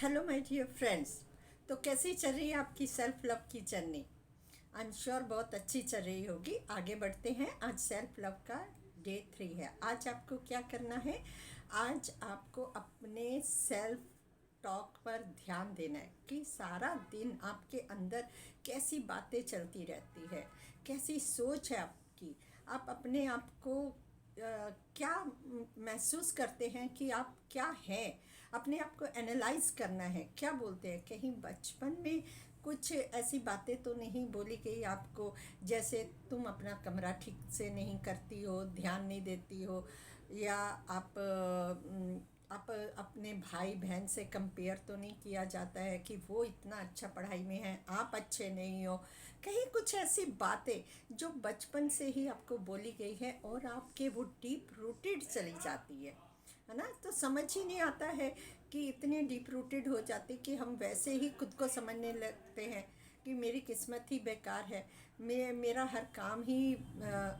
Hello my dear friends. तो कैसी चल रही है आपकी सेल्फ लव की जर्नी? आई एम श्योर बहुत अच्छी चल रही होगी। आगे बढ़ते हैं। आज सेल्फ लव का डे 3 है। आज आपको क्या करना है? आज आपको अपने सेल्फ टॉक पर ध्यान देना है कि सारा दिन आपके अंदर कैसी बातें चलती रहती है, कैसी सोच है आपकी। आप अपने आप को क्या महसूस करते हैं कि आप क्या हैं। अपने आप को एनालाइज करना है। क्या बोलते हैं, कहीं बचपन में कुछ ऐसी बातें तो नहीं बोली गई आपको, जैसे तुम अपना कमरा ठीक से नहीं करती हो, ध्यान नहीं देती हो, या आप अपने भाई बहन से कंपेयर तो नहीं किया जाता है कि वो इतना अच्छा पढ़ाई में है, आप अच्छे नहीं हो। कहीं कुछ ऐसी बातें जो बचपन से ही आपको बोली गई है और आपके वो डीप रूटेड चली जाती है ना। तो समझ ही नहीं आता है कि इतने डीप रूटेड हो जाती कि हम वैसे ही खुद को समझने लगते हैं कि मेरी किस्मत ही बेकार है, मेरा हर काम ही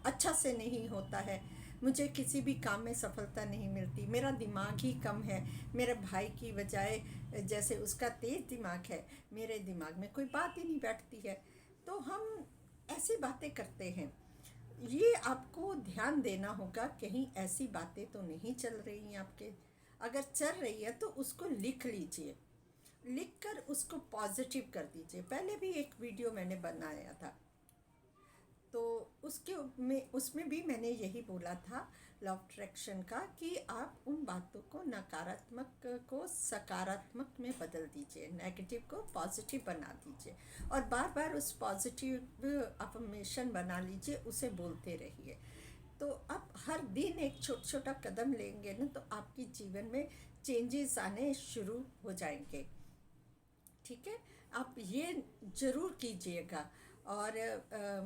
अच्छा से नहीं होता है, मुझे किसी भी काम में सफलता नहीं मिलती, मेरा दिमाग ही कम है, मेरे भाई की बजाय जैसे उसका तेज दिमाग है, मेरे दिमाग में कोई बात ही नहीं बैठती है। तो हम ऐसी बातें करते हैं। ये आपको ध्यान देना होगा, कहीं ऐसी बातें तो नहीं चल रही हैं आपके। अगर चल रही है तो उसको लिख लीजिए, लिख कर उसको पॉजिटिव कर दीजिए। पहले भी एक वीडियो मैंने बनाया था, तो उसके में उसमें भी मैंने यही बोला था लॉ ऑफ अट्रैक्शन का, कि आप उन बातों को नकारात्मक को सकारात्मक में बदल दीजिए, नेगेटिव को पॉजिटिव बना दीजिए, और बार बार उस पॉजिटिव अफर्मेशन बना लीजिए, उसे बोलते रहिए। तो आप हर दिन एक छोटा छोटा कदम लेंगे ना, तो आपके जीवन में चेंजेस आने शुरू हो जाएंगे। ठीक है, आप ये ज़रूर कीजिएगा। और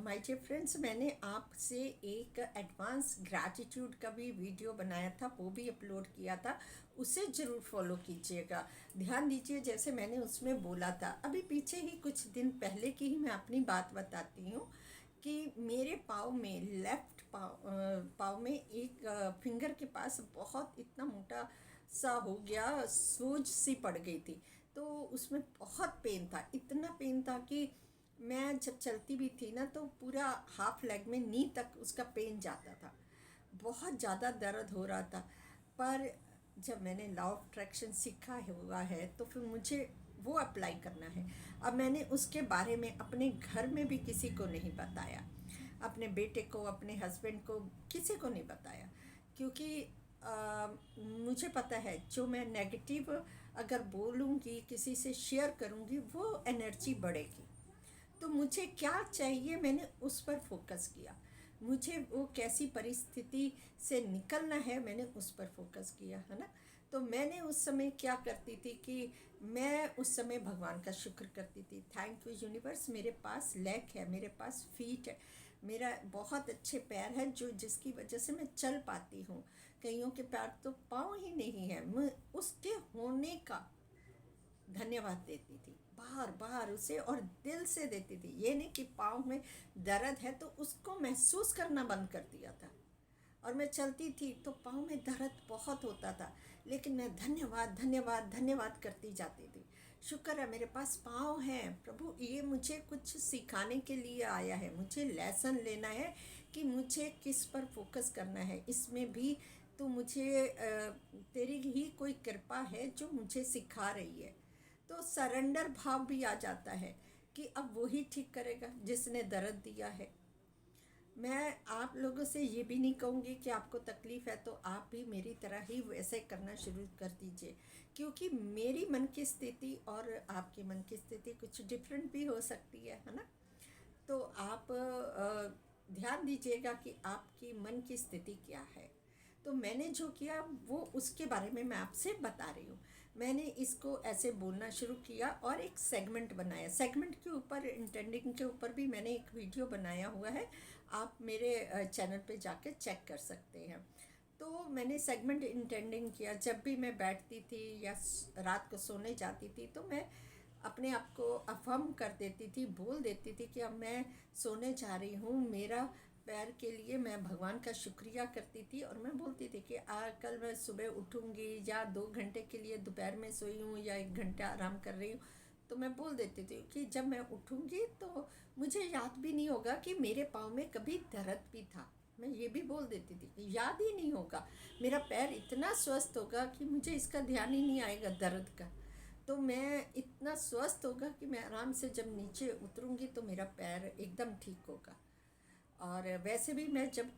माय डियर फ्रेंड्स, मैंने आपसे एक एडवांस ग्रैटिट्यूड का भी वीडियो बनाया था, वो भी अपलोड किया था, उसे ज़रूर फॉलो कीजिएगा। ध्यान दीजिए, जैसे मैंने उसमें बोला था, अभी पीछे ही कुछ दिन पहले की ही मैं अपनी बात बताती हूँ कि मेरे पाँव में, लेफ्ट पाँव में एक फिंगर के पास बहुत इतना मोटा सा हो गया, सूज सी पड़ गई थी। तो उसमें बहुत पेन था, इतना पेन था कि मैं जब चलती भी थी ना, तो पूरा हाफ लेग में नी तक उसका पेन जाता था, बहुत ज़्यादा दर्द हो रहा था। पर जब मैंने लॉ ऑफ अट्रैक्शन सीखा हुआ है तो फिर मुझे वो अप्लाई करना है। अब मैंने उसके बारे में अपने घर में भी किसी को नहीं बताया, अपने बेटे को, अपने हस्बैंड को, किसी को नहीं बताया, क्योंकि मुझे पता है जो मैं नेगेटिव अगर बोलूँगी, किसी से शेयर करूँगी, वो एनर्जी बढ़ेगी। तो मुझे क्या चाहिए, मैंने उस पर फोकस किया। मुझे वो कैसी परिस्थिति से निकलना है, मैंने उस पर फोकस किया, है ना। तो मैंने उस समय क्या करती थी कि मैं उस समय भगवान का शुक्र करती थी, थैंक यू यूनिवर्स, मेरे पास लेग है, मेरे पास फीट है, मेरा बहुत अच्छे पैर है, जो जिसकी वजह से मैं चल पाती हूँ। कईयों के पैर तो पाँव ही नहीं है। मैं उसके होने का धन्यवाद देती थी, बार बार उसे, और दिल से देती थी। ये नहीं कि पाँव में दर्द है तो उसको महसूस करना बंद कर दिया था। और मैं चलती थी तो पाँव में दर्द बहुत होता था, लेकिन मैं धन्यवाद धन्यवाद धन्यवाद करती जाती थी। शुक्र है मेरे पास पाँव हैं, प्रभु ये मुझे कुछ सिखाने के लिए आया है, मुझे लेसन लेना है कि मुझे किस पर फोकस करना है। इसमें भी तो मुझे तेरी ही कोई कृपा है जो मुझे सिखा रही है। तो सरेंडर भाव भी आ जाता है कि अब वही ठीक करेगा जिसने दर्द दिया है। मैं आप लोगों से ये भी नहीं कहूँगी कि आपको तकलीफ़ है तो आप भी मेरी तरह ही वैसे करना शुरू कर दीजिए, क्योंकि मेरी मन की स्थिति और आपकी मन की स्थिति कुछ डिफरेंट भी हो सकती है ना। तो आप ध्यान दीजिएगा कि आपकी मन की स्थिति क्या है। तो मैंने जो किया वो उसके बारे में मैं आपसे बता रही हूँ। मैंने इसको ऐसे बोलना शुरू किया और एक सेगमेंट बनाया। सेगमेंट के ऊपर, इंटेंडिंग के ऊपर भी मैंने एक वीडियो बनाया हुआ है, आप मेरे चैनल पे जाके चेक कर सकते हैं। तो मैंने सेगमेंट इंटेंडिंग किया, जब भी मैं बैठती थी या रात को सोने जाती थी तो मैं अपने आप को अफर्म कर देती थी, बोल देती थी कि अब मैं सोने जा रही हूँ, मेरा पैर के लिए मैं भगवान का शुक्रिया करती थी और मैं बोलती थी कि कल मैं सुबह उठूँगी या 2 घंटे के लिए दोपहर में सोई हूँ या 1 घंटा आराम कर रही हूँ, तो मैं बोल देती थी कि जब मैं उठूँगी तो मुझे याद भी नहीं होगा कि मेरे पाँव में कभी दर्द भी था। मैं ये भी बोल देती थी कि याद ही नहीं होगा, मेरा पैर इतना स्वस्थ होगा कि मुझे इसका ध्यान ही नहीं आएगा दर्द का। तो मैं इतना स्वस्थ होगा कि मैं आराम से जब नीचे उतरूँगी तो मेरा पैर एकदम ठीक होगा। और वैसे भी मैं जब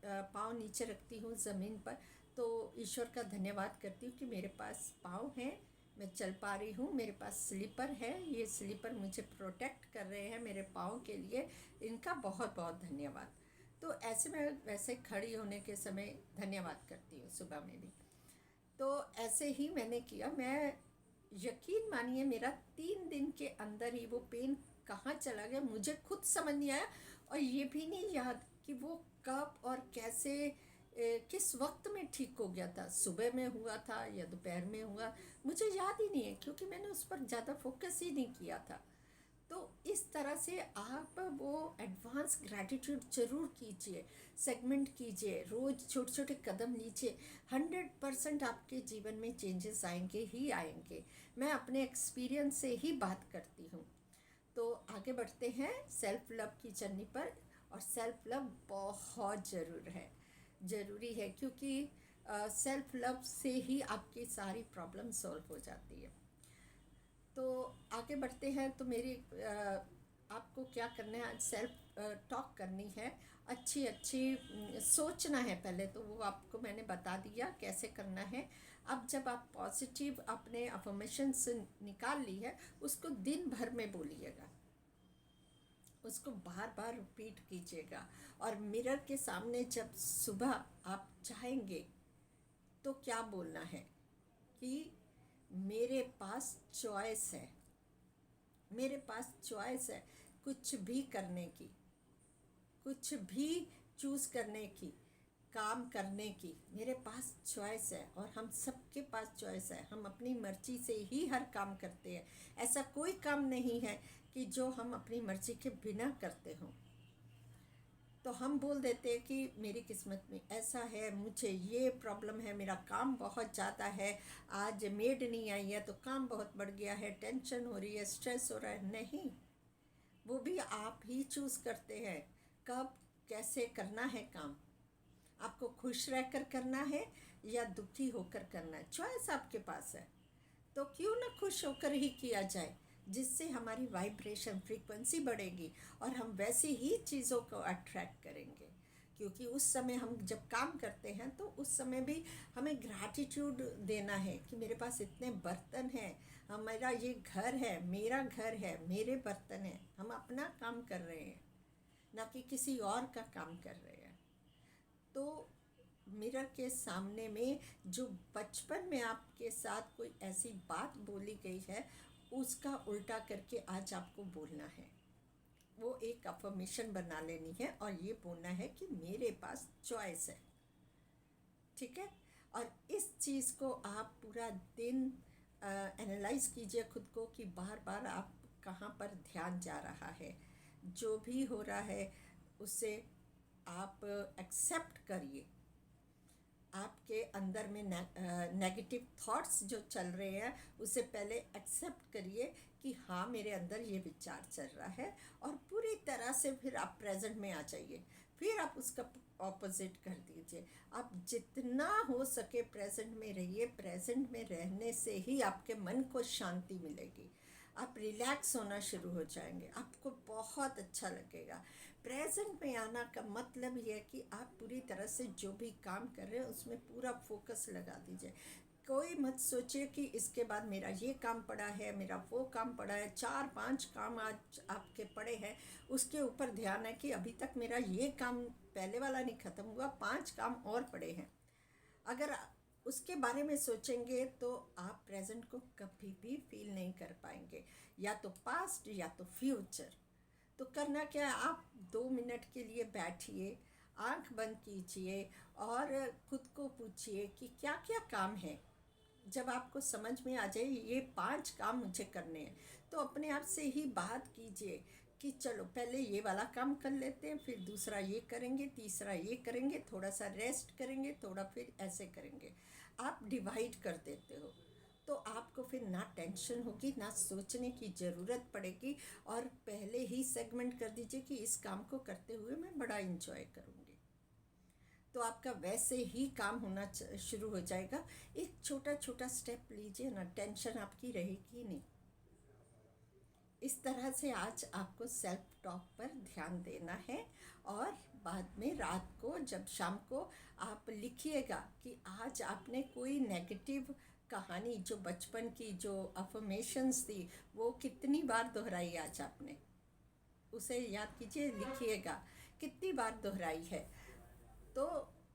पाँव नीचे रखती हूँ ज़मीन पर तो ईश्वर का धन्यवाद करती हूँ कि मेरे पास पाँव हैं, मैं चल पा रही हूँ, मेरे पास स्लीपर है, ये स्लीपर मुझे प्रोटेक्ट कर रहे हैं मेरे पाँव के लिए, इनका बहुत बहुत धन्यवाद। तो ऐसे में वैसे खड़ी होने के समय धन्यवाद करती हूँ सुबह में भी। तो ऐसे ही मैंने किया। मैं यकीन मानिए मेरा 3 दिन के अंदर ही वो पेन कहाँ चला गया मुझे खुद समझ नहीं आया, और ये भी नहीं याद कि वो कब और कैसे किस वक्त में ठीक हो गया था, सुबह में हुआ था या दोपहर में हुआ, मुझे याद ही नहीं है क्योंकि मैंने उस पर ज़्यादा फोकस ही नहीं किया था। तो इस तरह से आप वो एडवांस ग्रैटिट्यूड ज़रूर कीजिए, सेगमेंट कीजिए, रोज़ छोटे छोटे कदम लीजिए। 100% आपके जीवन में चेंजेस आएंगे ही आएंगे। मैं अपने एक्सपीरियंस से ही बात करती हूँ। तो आगे बढ़ते हैं सेल्फ लव की जर्नी पर। और सेल्फ लव बहुत ज़रूरी है क्योंकि सेल्फ लव से ही आपकी सारी प्रॉब्लम सॉल्व हो जाती है। तो आगे बढ़ते हैं। तो मेरी आपको क्या करना है, सेल्फ टॉक करनी है, अच्छी अच्छी सोचना है पहले तो, वो आपको मैंने बता दिया कैसे करना है। अब जब आप पॉजिटिव अपने अफर्मेशंस निकाल ली है, उसको दिन भर में बोलिएगा, उसको बार बार रिपीट कीजिएगा। और मिरर के सामने जब सुबह आप जाएंगे तो क्या बोलना है कि मेरे पास चॉइस है, मेरे पास चॉइस है कुछ भी करने की, कुछ भी चूज़ करने की, काम करने की, मेरे पास चॉइस है। और हम सबके पास चॉइस है, हम अपनी मर्ज़ी से ही हर काम करते हैं। ऐसा कोई काम नहीं है कि जो हम अपनी मर्ज़ी के बिना करते हों। तो हम बोल देते हैं कि मेरी किस्मत में ऐसा है, मुझे ये प्रॉब्लम है, मेरा काम बहुत ज़्यादा है, आज मेड नहीं आई है तो काम बहुत बढ़ गया है, टेंशन हो रही है, स्ट्रेस हो रहा है। नहीं, वो भी आप ही चूज़ करते हैं कब कैसे करना है काम। आपको खुश रहकर करना है या दुखी होकर करना है, चॉइस आपके पास है। तो क्यों ना खुश होकर ही किया जाए, जिससे हमारी वाइब्रेशन फ्रीक्वेंसी बढ़ेगी और हम वैसी ही चीज़ों को अट्रैक्ट करेंगे। क्योंकि उस समय हम जब काम करते हैं तो उस समय भी हमें ग्रैटिट्यूड देना है कि मेरे पास इतने बर्तन हैं, हमारा ये घर है, मेरा घर है, मेरे बर्तन हैं, हम अपना काम कर रहे हैं ना कि किसी और का काम कर रहे हैं। तो मिरर के सामने में जो बचपन में आपके साथ कोई ऐसी बात बोली गई है, उसका उल्टा करके आज आपको बोलना है। वो एक अफर्मेशन बना लेनी है और ये बोलना है कि मेरे पास चॉइस है। ठीक है। और इस चीज़ को आप पूरा दिन एनालाइज कीजिए खुद को कि बार बार आप कहाँ पर ध्यान जा रहा है, जो भी हो रहा है उसे आप एक्सेप्ट करिए। आपके अंदर में नेगेटिव थॉट्स जो चल रहे हैं उसे पहले एक्सेप्ट करिए कि हाँ मेरे अंदर ये विचार चल रहा है, और पूरी तरह से फिर आप प्रेजेंट में आ जाइए। फिर आप उसका ऑपोजिट कर दीजिए। आप जितना हो सके प्रेजेंट में रहिए। प्रेजेंट में रहने से ही आपके मन को शांति मिलेगी, आप रिलैक्स होना शुरू हो जाएंगे, आपको बहुत अच्छा लगेगा। प्रेजेंट में आना का मतलब ये है कि आप पूरी तरह से जो भी काम कर रहे हैं उसमें पूरा फोकस लगा दीजिए। कोई मत सोचिए कि इसके बाद मेरा ये काम पड़ा है, मेरा वो काम पड़ा है, 4-5 काम आज आपके पड़े हैं, उसके ऊपर ध्यान है कि अभी तक मेरा ये काम पहले वाला नहीं ख़त्म हुआ, 5 काम और पड़े हैं। अगर उसके बारे में सोचेंगे तो आप प्रेजेंट को कभी भी फील नहीं कर पाएंगे, या तो पास्ट या तो फ्यूचर। तो करना क्या है, आप 2 मिनट के लिए बैठिए, आंख बंद कीजिए और खुद को पूछिए कि क्या क्या काम है। जब आपको समझ में आ जाए ये 5 काम मुझे करने हैं, तो अपने आप से ही बात कीजिए कि चलो पहले ये वाला काम कर लेते हैं, फिर दूसरा ये करेंगे, तीसरा ये करेंगे, थोड़ा सा रेस्ट करेंगे, थोड़ा फिर ऐसे करेंगे। आप डिवाइड कर देते हो तो आपको फिर ना टेंशन होगी, ना सोचने की ज़रूरत पड़ेगी, और पहले ही सेगमेंट कर दीजिए कि इस काम को करते हुए मैं बड़ा इंजॉय करूँगी। तो आपका वैसे ही काम होना शुरू हो जाएगा। एक छोटा छोटा स्टेप लीजिए ना, टेंशन आपकी रहेगी नहीं। इस तरह से आज आपको सेल्फ टॉक पर ध्यान देना है। और बाद में रात को जब शाम को आप लिखिएगा कि आज आपने कोई नेगेटिव कहानी जो बचपन की जो अफर्मेशंस थी वो कितनी बार दोहराई आज आपने, उसे याद कीजिए, लिखिएगा कितनी बार दोहराई है। तो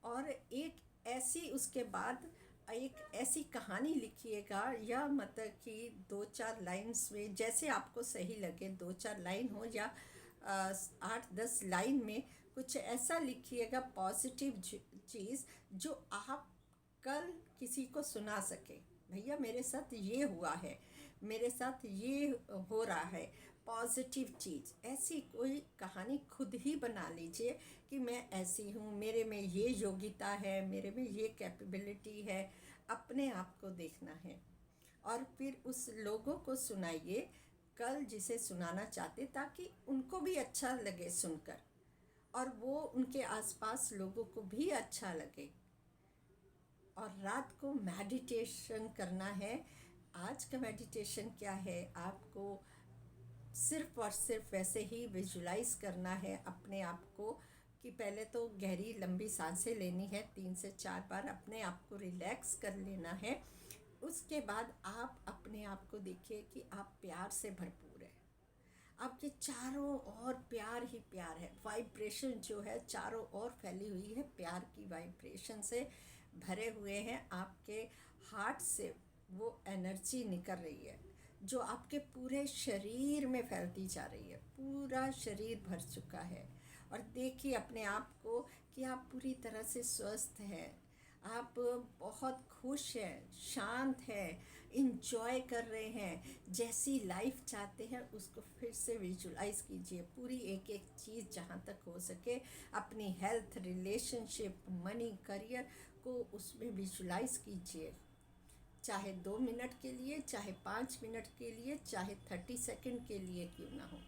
और एक ऐसी उसके बाद एक ऐसी कहानी लिखिएगा, या मतलब कि 2-4 लाइन्स में जैसे आपको सही लगे, 2-4 लाइन हो या 8-10 लाइन में कुछ ऐसा लिखिएगा पॉजिटिव चीज़ जो आप कल किसी को सुना सके। भैया मेरे साथ ये हुआ है, मेरे साथ ये हो रहा है, पॉजिटिव चीज़। ऐसी कोई कहानी खुद ही बना लीजिए कि मैं ऐसी हूँ, मेरे में ये योग्यता है, मेरे में ये कैपेबिलिटी है। अपने आप को देखना है और फिर उस लोगों को सुनाइए कल जिसे सुनाना चाहते, ताकि उनको भी अच्छा लगे सुनकर, और वो उनके आसपास लोगों को भी अच्छा लगे। और रात को मेडिटेशन करना है। आज का मेडिटेशन क्या है, आपको सिर्फ और सिर्फ वैसे ही विजुलाइज करना है अपने आप को कि पहले तो गहरी लंबी सांसें लेनी है, 3 से 4 बार अपने आप को रिलैक्स कर लेना है। उसके बाद आप अपने आप को देखिए कि आप प्यार से भरपूर है, आपके चारों ओर प्यार ही प्यार है, वाइब्रेशन जो है चारों ओर फैली हुई है, प्यार की वाइब्रेशन से भरे हुए हैं। आपके हार्ट से वो एनर्जी निकल रही है जो आपके पूरे शरीर में फैलती जा रही है, पूरा शरीर भर चुका है। और देखिए अपने आप को कि आप पूरी तरह से स्वस्थ हैं, आप बहुत खुश हैं, शांत हैं, इंजॉय कर रहे हैं, जैसी लाइफ चाहते हैं उसको फिर से विजुलाइज कीजिए। पूरी एक एक चीज़ जहाँ तक हो सके अपनी हेल्थ, रिलेशनशिप, मनी, करियर को उसमें विजुलाइज कीजिए। चाहे 2 मिनट के लिए, चाहे 5 मिनट के लिए, चाहे 30 सेकंड के लिए क्यों ना हो,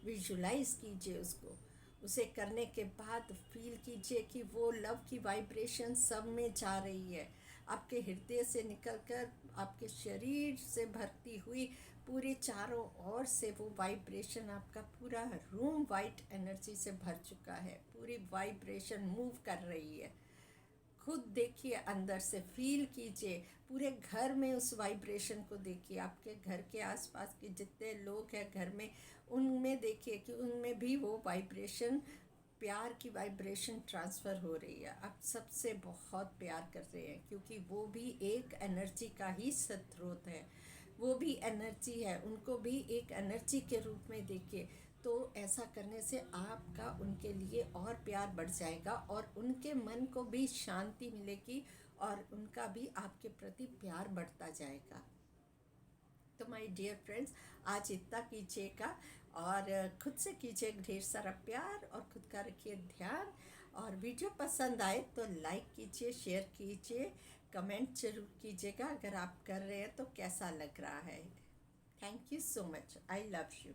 विजुलाइज कीजिए उसको। उसे करने के बाद फील कीजिए कि वो लव की वाइब्रेशन सब में जा रही है, आपके हृदय से निकलकर आपके शरीर से भरती हुई पूरे चारों ओर से वो वाइब्रेशन, आपका पूरा रूम वाइट एनर्जी से भर चुका है, पूरी वाइब्रेशन मूव कर रही है। खुद देखिए, अंदर से फील कीजिए, पूरे घर में उस वाइब्रेशन को देखिए, आपके घर के आसपास के जितने लोग हैं घर में उनमें देखिए कि उनमें भी वो वाइब्रेशन, प्यार की वाइब्रेशन ट्रांसफ़र हो रही है। आप सबसे बहुत प्यार कर रहे हैं क्योंकि वो भी एक एनर्जी का ही स्रोत है, वो भी एनर्जी है, उनको भी एक एनर्जी के रूप में देखिए। तो ऐसा करने से आपका उनके लिए और प्यार बढ़ जाएगा और उनके मन को भी शांति मिलेगी और उनका भी आपके प्रति प्यार बढ़ता जाएगा। तो माय डियर फ्रेंड्स, आज इतना कीजिएगा और खुद से कीजिए ढेर सारा प्यार और खुद का रखिए ध्यान। और वीडियो पसंद आए तो लाइक कीजिए, शेयर कीजिए, कमेंट जरूर कीजिएगा अगर आप कर रहे हैं तो कैसा लग रहा है। Thank you so much, I love you.